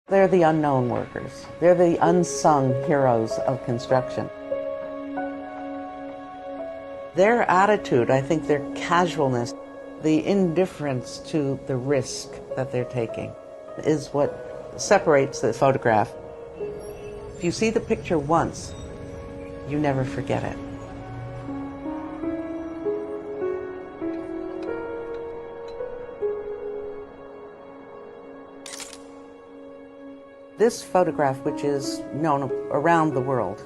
They're the unknown workers. They're the unsung heroes of construction. Their attitude, I think their casualness, the indifference to the risk that they're taking is what separates the photograph. If you see the picture once, you never forget it. This photograph, which is known around the world,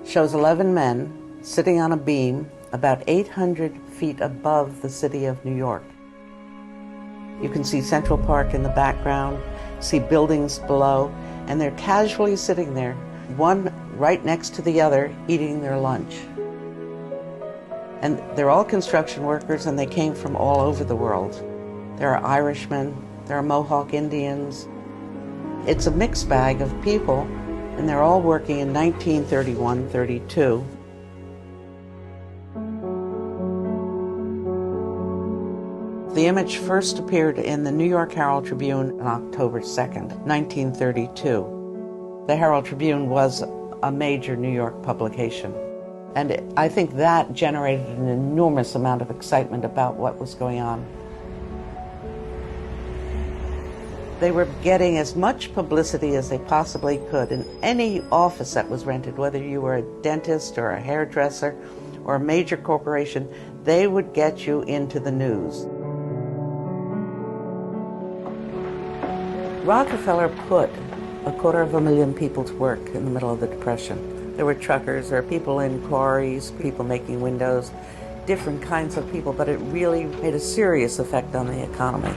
shows 11 men sitting on a beam about 800 feet above the city of New York. You can see Central Park in the background, see buildings below, and they're casually sitting there, one right next to the other, eating their lunch. And they're all construction workers, and they came from all over the world. There are Irishmen, there are Mohawk Indians. It's a mixed bag of people, and they're all working in 1931-32. The image first appeared in the New York Herald Tribune on October 2nd, 1932. The Herald Tribune was a major New York publication, and I think that generated an enormous amount of excitement about what was going on. They were getting as much publicity as they possibly could in any office that was rented, whether you were a dentist or a hairdresser or a major corporation, they would get you into the news. Rockefeller put 250,000 people to work in the middle of the Depression. There were truckers, there were people in quarries, people making windows, different kinds of people, but it really made a serious effect on the economy.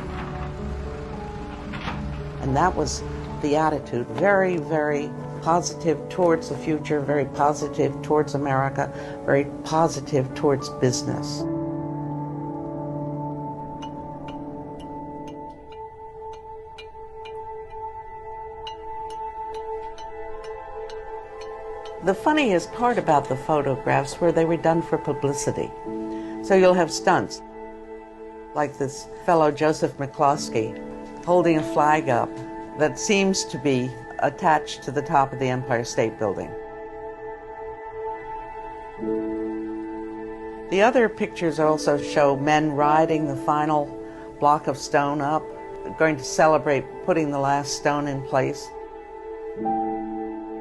And that was the attitude, very, very positive towards the future, very positive towards America, very positive towards business. The funniest part about the photographs were they were done for publicity. So you'll have stunts, like this fellow Joseph McCloskey holding a flag up that seems to be attached to the top of the Empire State Building. The other pictures also show men riding the final block of stone up, going to celebrate putting the last stone in place.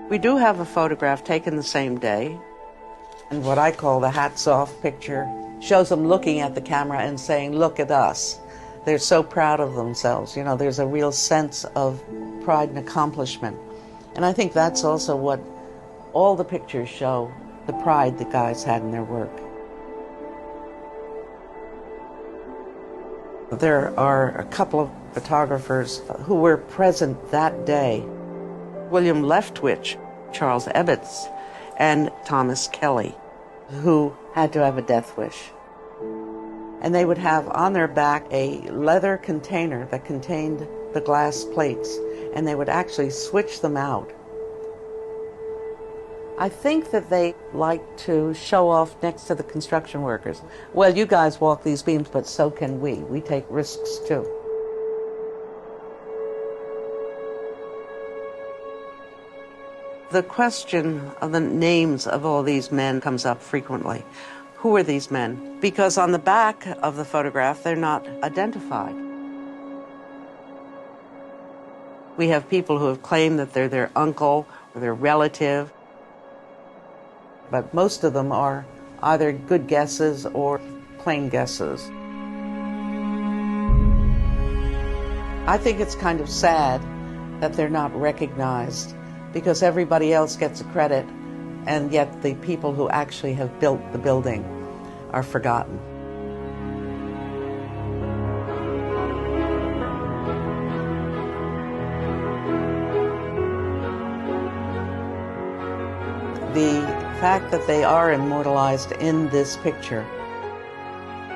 We do have a photograph taken the same day, and what I call the hats off picture shows them looking at the camera and saying, "Look at us." They're so proud of themselves. You know, there's a real sense of pride and accomplishment. And I think that's also what all the pictures show, the pride the guys had in their work. There are a couple of photographers who were present that day. William Leftwich, Charles Ebbets, and Thomas Kelly, who had to have a death wish. And they would have on their back a leather container that contained the glass plates, and they would actually switch them out. I think that they like to show off next to the construction workers. Well, you guys walk these beams, but so can we. We take risks too. The question of the names of all these men comes up frequently. Who are these men? Because on the back of the photograph, they're not identified. We have people who have claimed that they're their uncle or their relative, but most of them are either good guesses or plain guesses. I think it's kind of sad that they're not recognized, because everybody else gets the credit, and yet the people who actually have built the building are forgotten. The fact that they are immortalized in this picture,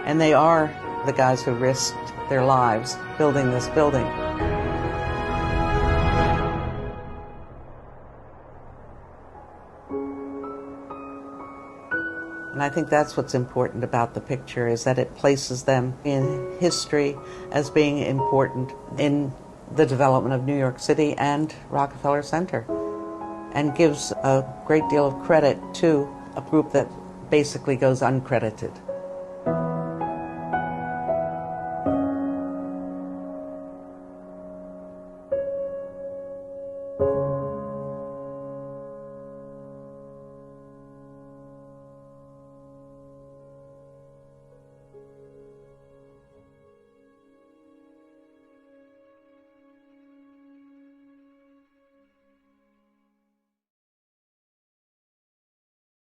and they are the guys who risked their lives building this building. And I think that's what's important about the picture, is that it places them in history as being important in the development of New York City and Rockefeller Center, and gives a great deal of credit to a group that basically goes uncredited.